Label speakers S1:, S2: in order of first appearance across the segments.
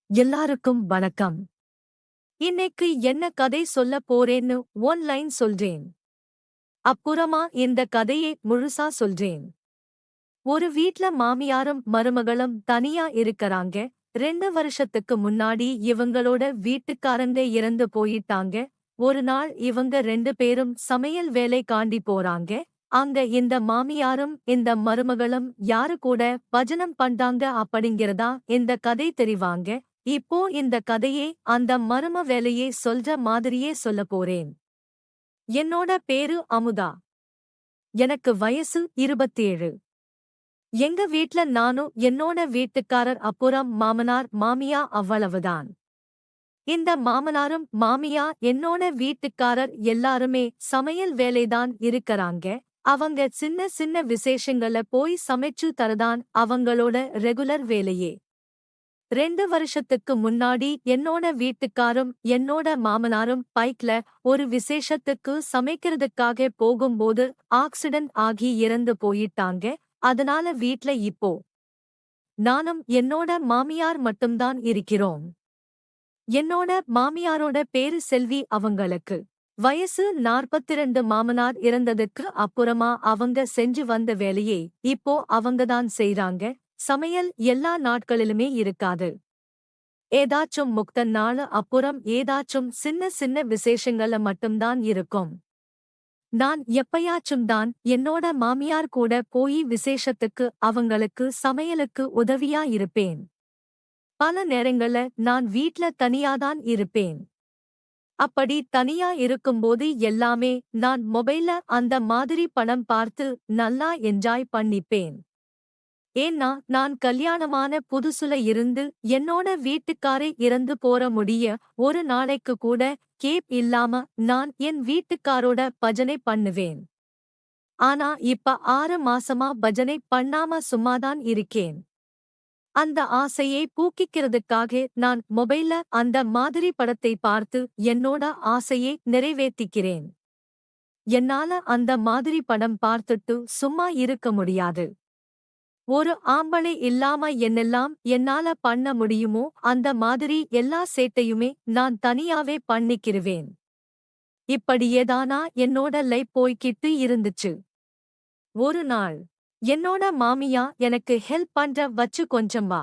S1: எல்லாருக்கும் வணக்கம். இன்னைக்கு என்ன கதை சொல்ல போறேன்னு ஒன்லைன் சொல்றேன். அப்புறமா இந்த கதையை முழுசா சொல்றேன். ஒரு வீட்ல மாமியாரும் மருமகளும் தனியா இருக்கறாங்க. 2 வருஷத்துக்கு முன்னாடி இவங்களோட வீட்டுக்காரங்க இறந்து போயிட்டாங்க. ஒரு நாள் இவங்க 2 பேரும் சமையல் வேலைக்காண்டி போறாங்க. அங்க இந்த மாமியாரும் இந்த மருமகளும் யாரு கூட பஜனம் பண்றாங்க அப்படிங்கிறதா இந்த கதை தெரிவாங்க. இப்போ இந்த கதையே அந்த மரும வேலையே சொல்ற மாதிரியே சொல்லப் போறேன். என்னோட பேரு அமுதா. எனக்கு வயசு 27. எங்க வீட்ல நானும் என்னோட வீட்டுக்காரர் அப்புறம் மாமனார் மாமியா அவ்வளவுதான். இந்த மாமனாரும் மாமியா என்னோட வீட்டுக்காரர் எல்லாருமே சமையல் வேலைதான் இருக்கறாங்க. அவங்க சின்ன சின்ன விசேஷங்கள போய் சமைச்சு தரதான் அவங்களோட ரெகுலர் வேலையே. 2 வருஷத்துக்கு முன்னாடி என்னோட வீட்டுக்காரும் என்னோட மாமனாரும் பைக்ல ஒரு விசேஷத்துக்கு சமைக்கிறதுக்காக போகும்போது ஆக்சிடென்ட் ஆகி இறந்து போயிட்டாங்க. அதனால வீட்ல இப்போ நானும் என்னோட மாமியார் மட்டும்தான் இருக்கிறோம். என்னோட மாமியாரோட பேரு செல்வி. அவங்களுக்கு வயசு 42. மாமனார் இறந்ததுக்கு அப்புறமா அவங்க செஞ்சு வந்த வேலையே இப்போ அவங்கதான் செய்றாங்க. சமையல் எல்லா நாட்களிலுமே இருக்காது. ஏதாச்சும் முக்த நாள் அப்புறம் ஏதாச்சும் சின்ன சின்ன விசேஷங்கள மட்டும்தான் இருக்கும். நான் எப்பயாச்சும் தான் என்னோட மாமியார் கூட போய் விசேஷத்துக்கு அவங்களுக்கு சமையலுக்கு உதவியா இருப்பேன். பல நேரங்கள்ல நான் வீட்ல தனியாதான் இருப்பேன். அப்படி தனியா இருக்கும்போது எல்லாமே நான் மொபைல்ல அந்த மாதிரி படம் பார்த்து நல்லா என்ஜாய் பண்ணிப்பேன். ஏன்னா நான் கல்யாணமான புதுசுல இருந்து என்னோட வீட்டுக்காரே இறந்து போற முடிய ஒரு நாளைக்கு கூட கேப் இல்லாம நான் என் வீட்டுக்காரோட பஜனை பண்ணுவேன். ஆனா இப்ப 6 மாசமா பஜனை பண்ணாம சும்மாதான் இருக்கேன். அந்த ஆசையை பூக்கிக்கிறதுக்காக நான் மொபைல்ல அந்த மாதிரி படத்தை பார்த்து என்னோட ஆசையை நிறைவேத்திக்கிறேன். என்னால அந்த மாதிரி படம் பார்த்துட்டு சும்மா இருக்க முடியாது. ஒரு ஆம்பளை இல்லாம என்னெல்லாம் என்னால பண்ண முடியுமோ அந்த மாதிரி எல்லா சேட்டையுமே நான் தனியாவே பண்ணிக்கிருவேன். இப்படியேதானா என்னோட லைஃப் போய்க்கிட்டு இருந்துச்சு. ஒரு நாள் என்னோட மாமியா எனக்கு ஹெல்ப் பண்ற வச்சு கொஞ்சம் வா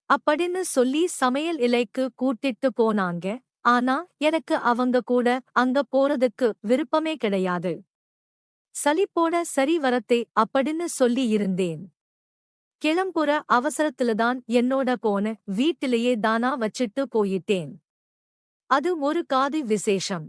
S1: அப்படின்னு சொல்லி சமையல் இலைக்கு கூட்டிட்டு போனாங்க. ஆனா எனக்கு அவங்க கூட அங்க போறதுக்கு விருப்பமே கிடையாது. சலிப்போட சரி வரத்தே அப்படின்னு சொல்லி இருந்தேன். கிளம்புற அவசரத்துலதான் என்னோட போன வீட்டிலேயே தானா வச்சிட்டு போயிட்டேன். அது ஒரு காது விசேஷம்.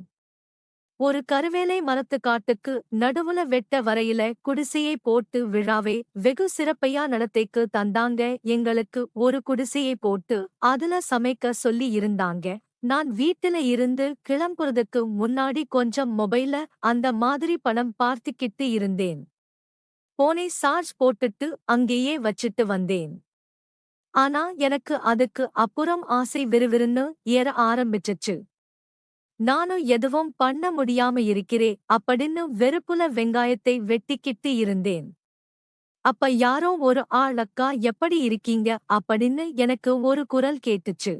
S1: ஒரு கருவேலை மரத்து காட்டுக்கு நடுவுல வெட்ட வரையில குடிசையை போட்டு விழாவே வெகு சிறப்பையா நடத்தைக்கு தந்தாங்க. எங்களுக்கு ஒரு குடிசையை போட்டு அதுல சமைக்க சொல்லி இருந்தாங்க. நான் வீட்டுல இருந்து கிளம்புறதுக்கு முன்னாடி கொஞ்சம் மொபைல்ல அந்த மாதிரி படம் பார்த்துக்கிட்டு இருந்தேன். போனை சார்ஜ் போட்டுட்டு அங்கேயே வச்சிட்டு வந்தேன். ஆனா எனக்கு அதுக்கு அப்புறம் ஆசை விறுவிறுன்னு ஏற ஆரம்பிச்சுச்சு. நானும் எதுவும் பண்ண முடியாம இருக்கிறே அப்படின்னு வெறுப்புல வெங்காயத்தை வெட்டிக்கிட்டு இருந்தேன். அப்ப யாரோ ஒரு ஆள் அக்கா எப்படி இருக்கீங்க அப்படின்னு எனக்கு ஒரு குரல் கேட்டுச்சு.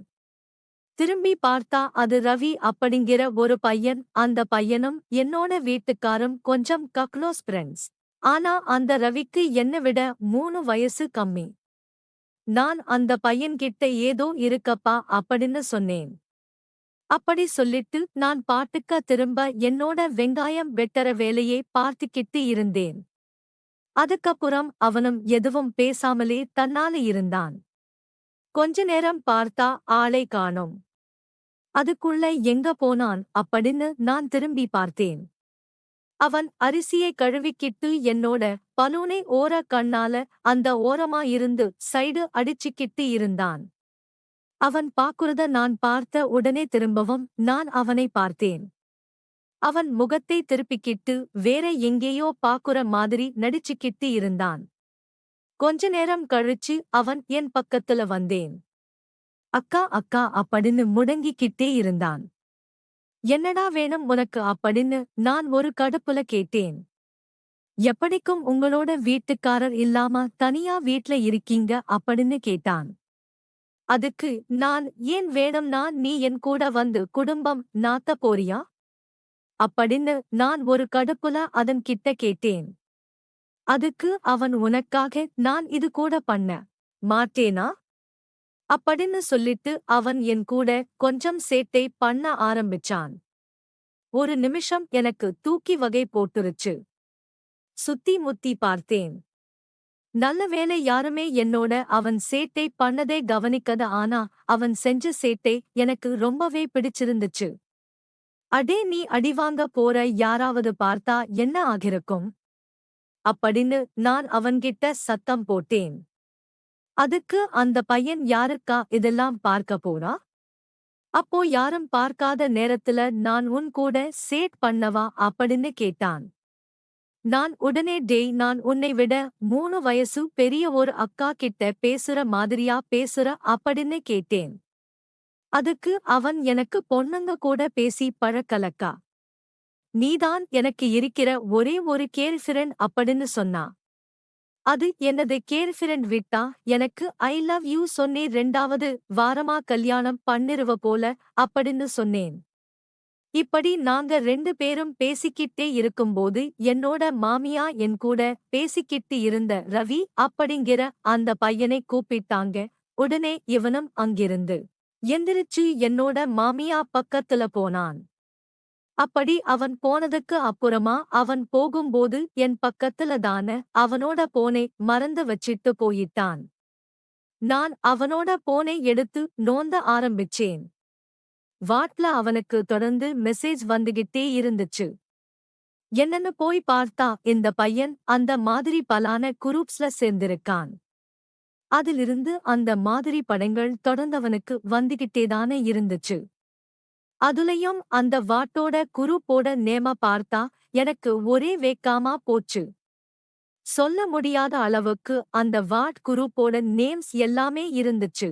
S1: திரும்பி பார்த்தா அது ரவி அப்படிங்கிற ஒரு பையன். அந்த பையனும் என்னோட வீட்டுக்காரும் கொஞ்சம் க்ளோஸ் ஃப்ரெண்ட்ஸ். ஆனா அந்த ரவிக்கு என்னை விட 3 வயசு கம்மி. நான் அந்த பையன்கிட்ட ஏதோ இருக்கப்பா அப்படின்னு சொன்னேன். அப்படி சொல்லிட்டு நான் பாட்டுக்க திரும்ப என்னோட வெங்காயம் வெட்டற வேலையை பார்த்துக்கிட்டு இருந்தேன். அதுக்கப்புறம் அவனும் எதுவும் பேசாமலே தன்னால இருந்தான். கொஞ்ச நேரம் பார்த்தா ஆளை காணோம். அதுக்குள்ள எங்க போனான் அப்படின்னு நான் திரும்பி பார்த்தேன். அவன் அரிசியை கழுவிக்கிட்டு என்னோட பலூனை ஓர கண்ணால அந்த ஓரமா இருந்து சைடு அடிச்சுக்கிட்டு இருந்தான். அவன் பாக்குறத நான் பார்த்த உடனே திரும்பவும் நான் அவனை பார்த்தேன். அவன் முகத்தை திருப்பிக்கிட்டு வேற எங்கேயோ பாக்குற மாதிரி நடிச்சுக்கிட்டு இருந்தான். கொஞ்ச நேரம் கழிச்சு அவன் என் பக்கத்துல வந்தேன். அக்கா அக்கா அப்படின்னு முடங்கிக்கிட்டே இருந்தான். என்னடா வேணும் உனக்கு அப்படின்னு நான் ஒரு கடுப்புல கேட்டேன். எப்படிக்கும் உங்களோட வீட்டுக்காரர் இல்லாம தனியா வீட்ல இருக்கீங்க அப்படின்னு கேட்டான். அதுக்கு நான் ஏன் வேணும்னா நீ என் கூட வந்து குடும்பம் நாத்த போறியா அப்படின்னு நான் ஒரு கடுப்புல அதன் கிட்ட கேட்டேன். அதுக்கு அவன் உனக்காக நான் இது கூட பண்ண மாட்டேனா அப்படின்னு சொல்லிட்டு அவன் என் கூட கொஞ்சம் சேட்டை பண்ண ஆரம்பிச்சான். ஒரு நிமிஷம் எனக்கு தூக்கி வகை போட்டுருச்சு. சுத்தி முத்தி பார்த்தேன். நல்ல வேளை யாருமே என்னோட அவன் சேட்டை பண்ணதே கவனிக்கத. ஆனா அவன் செஞ்ச சேட்டை எனக்கு ரொம்பவே பிடிச்சிருந்துச்சு. அடே நீ அடிவாங்க போற யாராவது பார்த்தா என்ன ஆகிருக்கும் அப்படின்னு நான் அவன்கிட்ட சத்தம் போட்டேன். அதுக்கு அந்த பையன் யாருக்கா இதெல்லாம் பார்க்க போறா அப்போ யாரும் பார்க்காத நேரத்துல நான் உன் கூட சேட் பண்ணவா அப்படின்னு கேட்டான். நான் உடனே டேய் நான் உன்னை விட 3 வயசு பெரிய ஒரு அக்கா கிட்ட பேசுற மாதிரியா பேசுற அப்படின்னு கேட்டேன். அதுக்கு அவன் எனக்கு பொண்ணுங்க கூட பேசி பழக்கலக்கா. நீதான் எனக்கு இருக்கிற ஒரே ஒரு கேர்ள்ஃபிரெண்ட் அப்படின்னு சொன்னா. அது என்னது கேர்ள்ஃபிரெண்ட் விட்டா எனக்கு ஐ லவ் யூ சொன்னே 2வது வாரமா கல்யாணம் பண்ணிருவ போல அப்படின்னு சொன்னேன். இப்படி நாங்க 2 பேரும் பேசிக்கிட்டே இருக்கும்போது என்னோட மாமியா என் கூட பேசிக்கிட்டு இருந்த ரவி அப்படிங்கிற அந்த பையனை கூப்பிட்டாங்க. உடனே இவனும் அங்கிருந்து எந்திரிச்சு என்னோட மாமியா பக்கத்துல போனான். அப்படி அவன் போனதுக்கு அப்புறமா அவன் போகும்போது என் பக்கத்துல தான அவனோட போனை மறந்து வச்சிட்டு போயிட்டான். நான் அவனோட போனை எடுத்து நோந்த ஆரம்பிச்சேன். வாட்ல அவனுக்கு தொடர்ந்து மெசேஜ் வந்துகிட்டே இருந்துச்சு. என்னன்னு போய் பார்த்தா இந்த பையன் அந்த மாதிரி பலான குரூப்ஸ்ல சேர்ந்திருக்கான். அதிலிருந்து அந்த மாதிரி படங்கள் தொடர்ந்தவனுக்கு வந்துகிட்டேதானே இருந்துச்சு. அதுலயும் அந்த வாட்டோட குரூப்போட நேம பார்த்தா எனக்கு ஒரே வேக்காமா போச்சு. சொல்ல முடியாத அளவுக்கு அந்த வாட் குரூப்போட நேம்ஸ் எல்லாமே இருந்துச்சு.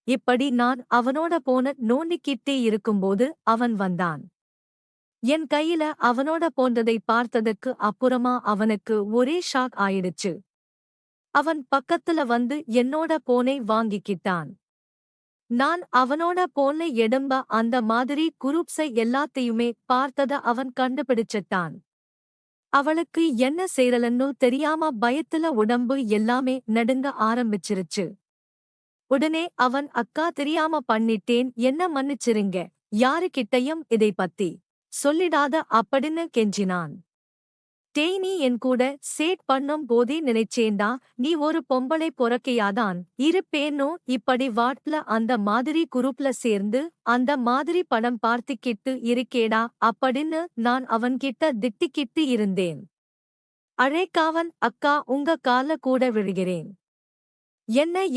S1: இப்படி நான் அவனோட போன நோண்டிக்கிட்டே இருக்கும்போது அவன் வந்தான். என் கையில அவனோட போன்றதை பார்த்ததுக்கு அப்புறமா அவனுக்கு ஒரே ஷாக் ஆயிடுச்சு. அவன் பக்கத்துல வந்து என்னோட போனை வாங்கிக்கிட்டான். நான் அவனோட போன்ல எடும்ப அந்த மாதிரி குரூப்ஸை எல்லாத்தையுமே பார்த்தத அவன் கண்டுபிடிச்சிட்டான். அவளுக்கு என்ன செய்யலன்னு தெரியாம பயத்துல உடம்பு எல்லாமே நடுங்க ஆரம்பிச்சிருச்சு. உடனே அவன் அக்கா தெரியாம பண்ணிட்டேன் என்ன மன்னிச்சிருங்க யாருகிட்டயும் இதை பத்தி சொல்லிடாத அப்படின்னு கெஞ்சினான். டேய் நீ என் கூட சேட் பண்ணும் போதே நினைச்சேண்டா நீ ஒரு பொம்பளை பொறக்கையாதான் இருப்பேனோ இப்படி வாட்ல அந்த மாதிரி குரூப்ல சேர்ந்து அந்த மாதிரி படம் பார்த்திக்கிட்டு இருக்கேடா அப்படின்னு நான் அவன்கிட்ட திட்டிக்கிட்டு இருந்தேன். அழைக்காவன் அக்கா உங்க கால கூட விழுகிறேன்.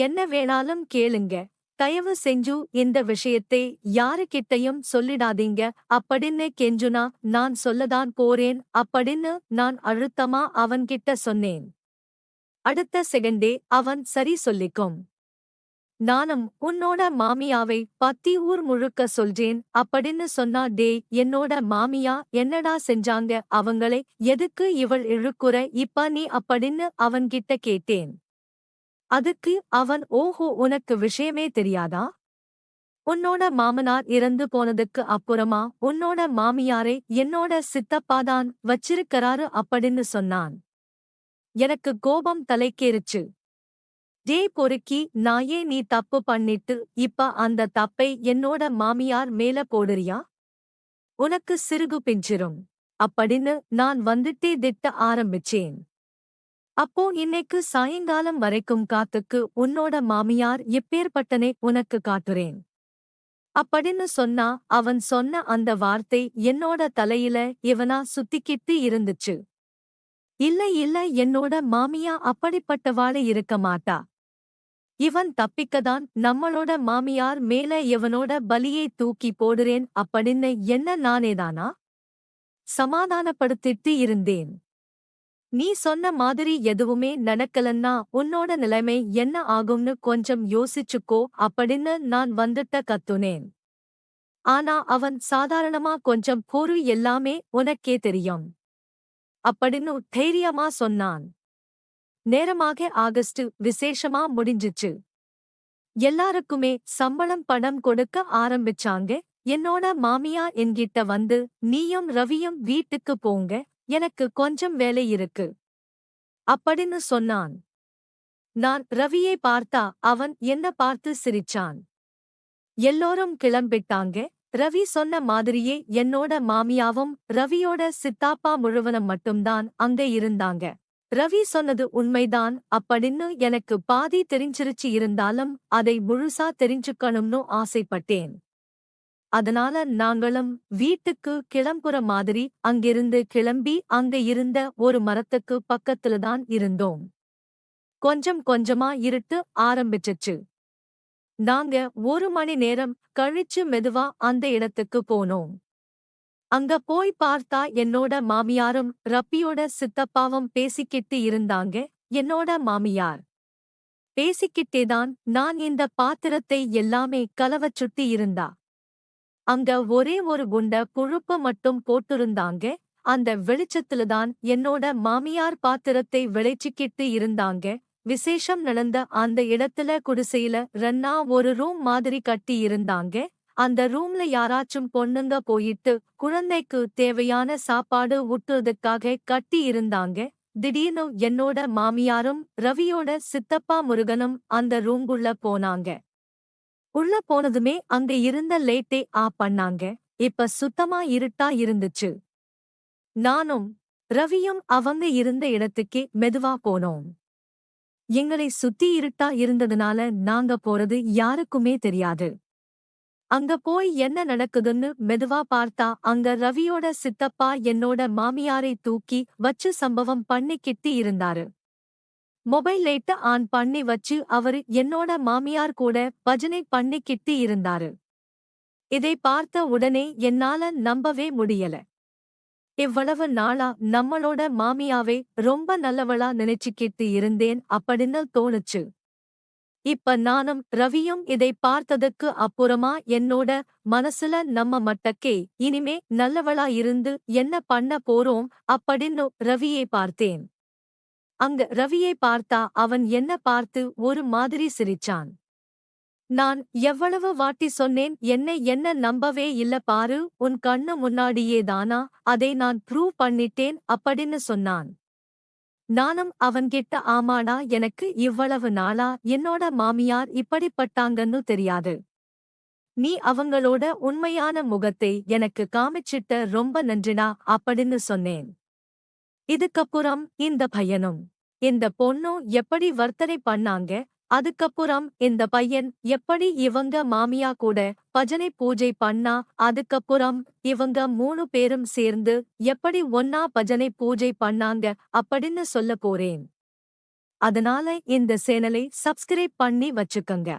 S1: என்ன வேணாலும் கேளுங்க. தயவு செஞ்சு இந்த விஷயத்தை யாருக்கிட்டையும் சொல்லிடாதீங்க அப்படின்னு கெஞ்சுனா நான் சொல்லதான் போறேன் அப்படின்னு நான் அழுத்தமா அவன்கிட்ட சொன்னேன். அடுத்த செகண்டே அவன் சரி சொல்லிக்கும். நானும் உன்னோட மாமியாவை பத்தி ஊர் முழுக்க சொல்றேன் அப்படின்னு சொன்னா டேய் என்னோட மாமியா என்னடா செஞ்சாங்க அவங்களை எதுக்கு இவள் இழுக்குற இப்ப நீ அப்படின்னு அவன்கிட்ட கேட்டேன். அதுக்கு அவன் ஓஹோ உனக்கு விஷயமே தெரியாதா உன்னோட மாமனார் இறந்து போனதுக்கு அப்புறமா உன்னோட மாமியாரை என்னோட சித்தப்பாதான் வச்சிருக்கறாரு அப்படின்னு சொன்னான். எனக்கு கோபம் தலைக்கேறுச்சு. டேய் பொறுக்கி நாயே நீ தப்பு பண்ணிட்டு இப்ப அந்த தப்பை என்னோட மாமியார் மேல போடுறியா உனக்கு சிறுகு பிஞ்சிரும் அப்படின்னு நான் வந்துட்டே திட்ட ஆரம்பிச்சேன். அப்போ இன்னைக்கு சாயங்காலம் வரைக்கும் காத்துக்கு உன்னோட மாமியார் எப்பேற்பட்டனே உனக்கு காட்டுறேன் அப்படின்னு சொன்னா அவன் சொன்ன அந்த வார்த்தை என்னோட தலையில இவனா சுத்திக்கிட்டு இருந்துச்சு. இல்ல என்னோட மாமியா அப்படிப்பட்டவாளே இருக்க மாட்டா. இவன் தப்பிக்கதான் நம்மளோட மாமியார் மேல இவனோட பலியை தூக்கி போடுறேன் அப்படின்னு என்ன நானேதானா சமாதானப்படுத்திட்டு இருந்தேன். நீ சொன்ன மாதிரி எதுவுமே நடக்கலன்னா உன்னோட நிலைமை என்ன ஆகும்னு கொஞ்சம் யோசிச்சுக்கோ அப்படின்னு நான் வந்துட்ட கத்துனேன். ஆனா அவன் சாதாரணமா கொஞ்சம் பொறு எல்லாமே உனக்கே தெரியும் அப்படின்னு தைரியமா சொன்னான். நேரமாக ஆகஸ்ட் விசேஷமா முடிஞ்சிச்சு. எல்லாருக்குமே சம்பளம் பணம் கொடுக்க ஆரம்பிச்சாங்க. என்னோட மாமியா என்கிட்ட வந்து, நீயும் ரவியும் வீட்டுக்கு போங்க, எனக்கு கொஞ்சம் வேலை இருக்கு அப்படின்னு சொன்னான். நான் ரவியை பார்த்தா அவன் என்ன பார்த்து சிரிச்சான். எல்லோரும் கிளம்பிட்டாங்க. ரவி சொன்ன மாதிரியே என்னோட மாமியாவும் ரவியோட சித்தாப்பா முழுவதும் மட்டும்தான் அங்க இருந்தாங்க. ரவி சொன்னது உண்மைதான் அப்படின்னு எனக்கு பாதி தெரிஞ்சிருச்சு, இருந்தாலும் அதை முழுசா தெரிஞ்சுக்கணும்னு ஆசைப்பட்டேன். அதனால நாங்களும் வீட்டுக்கு கிளம்புற மாதிரி அங்கிருந்து கிளம்பி அங்க இருந்த ஒரு மரத்துக்கு பக்கத்துலதான் இருந்தோம். கொஞ்சம் கொஞ்சமா இருட்டு ஆரம்பிச்சுச்சு. நாங்க 1 மணி நேரம் கழிச்சு மெதுவா அந்த இடத்துக்கு போனோம். அங்க போய் பார்த்தா என்னோட மாமியாரும் ரப்பியோட சித்தப்பாவும் பேசிக்கிட்டு இருந்தாங்க. என்னோட மாமியார் பேசிக்கிட்டேதான் நான் இந்த பாத்திரத்தை எல்லாமே கலவச் சுத்தி இருந்தா. அங்க ஒரே ஒரு குண்ட புழுப்ப மட்டும் போட்டிருந்தாங்க. அந்த வெளிச்சத்துலதான் என்னோட மாமியார் பாத்திரத்தை விளைச்சிக்கிட்டு இருந்தாங்க. விசேஷம் நடந்த அந்த இடத்துல குடிசையில ரன்னா ஒரு ரூம் மாதிரி கட்டி இருந்தாங்க. அந்த ரூம்ல யாராச்சும் பொண்ணுங்க போயிட்டு குழந்தைக்கு தேவையான சாப்பாடு ஊட்டுறதுக்காக கட்டி இருந்தாங்க. திடீர்னு என்னோட மாமியாரும் ரவியோட சித்தப்பா முருகனும் அந்த ரூம்குள்ள போனாங்க. உள்ள போனதுமே அங்க இருந்த லைட்டை ஆஃப் பண்ணாங்க. இப்ப சுத்தமா இருட்டா இருந்துச்சு. நானும் ரவியும் அவங்க இருந்த இடத்துக்கே மெதுவா போனோம். எங்களை சுத்தி இருட்டா இருந்ததுனால நாங்க போறது யாருக்குமே தெரியாது. அங்க போய் என்ன நடக்குதுன்னு மெதுவா பார்த்தா அங்க ரவியோட சித்தப்பா என்னோட மாமியாரை தூக்கி வச்சு சம்பவம் பண்ணிக்கிட்டு இருந்தாரு. மொபைல் லைட்ட ஆன் பண்ணி வச்சு அவரு என்னோட மாமியார் கூட பஜனை பண்ணிக்கிட்டு இருந்தாரு. இதை பார்த்த உடனே என்னால நம்பவே முடியல. இவ்வளவு நாளா நம்மளோட மாமியாவை ரொம்ப நல்லவளா நினைச்சுக்கிட்டு இருந்தேன் அப்படின்னு தோணுச்சு. இப்ப நானும் ரவியும் இதை பார்த்ததுக்கு அப்புறமா என்னோட மனசுல நம்ம மட்டக்கே இனிமே நல்லவளா இருந்து என்ன பண்ண போறோம் அப்படின்னு ரவியை பார்த்தேன். அங்க ரவியை பார்த்தா அவன் என்ன பார்த்து ஒரு மாதிரி சிரிச்சான். நான் எவ்வளவு வாட்டி சொன்னேன் என்ன நம்பவே இல்ல பாரு, உன் கண்ணு முன்னாடியே தானா, அதை நான் ப்ரூவ் பண்ணிட்டேன் அப்படின்னு சொன்னான். நானும் அவன்கிட்ட ஆமாடா, எனக்கு இவ்வளவு நாளா என்னோட மாமியார் இப்படிப்பட்டாங்கன்னு தெரியாது. நீ அவங்களோட உண்மையான முகத்தை எனக்கு காமிச்சிட்ட, ரொம்ப நன்றிடா அப்படின்னு சொன்னேன். இதுக்கப்புறம் இந்த பையனும் இந்த பொண்ணும் எப்படி வர்த்தனை பண்ணாங்க, அதுக்கப்புறம் இந்த பையன் எப்படி இவங்க மாமியா கூட பஜனை பூஜை பண்ணா, அதுக்கப்புறம் இவங்க 3 பேரும் சேர்ந்து எப்படி ஒன்னா பஜனை பூஜை பண்ணாங்க அப்படின்னு சொல்ல போறேன். அதனால இந்த சேனலை சப்ஸ்கிரைப் பண்ணி வச்சுக்கங்க.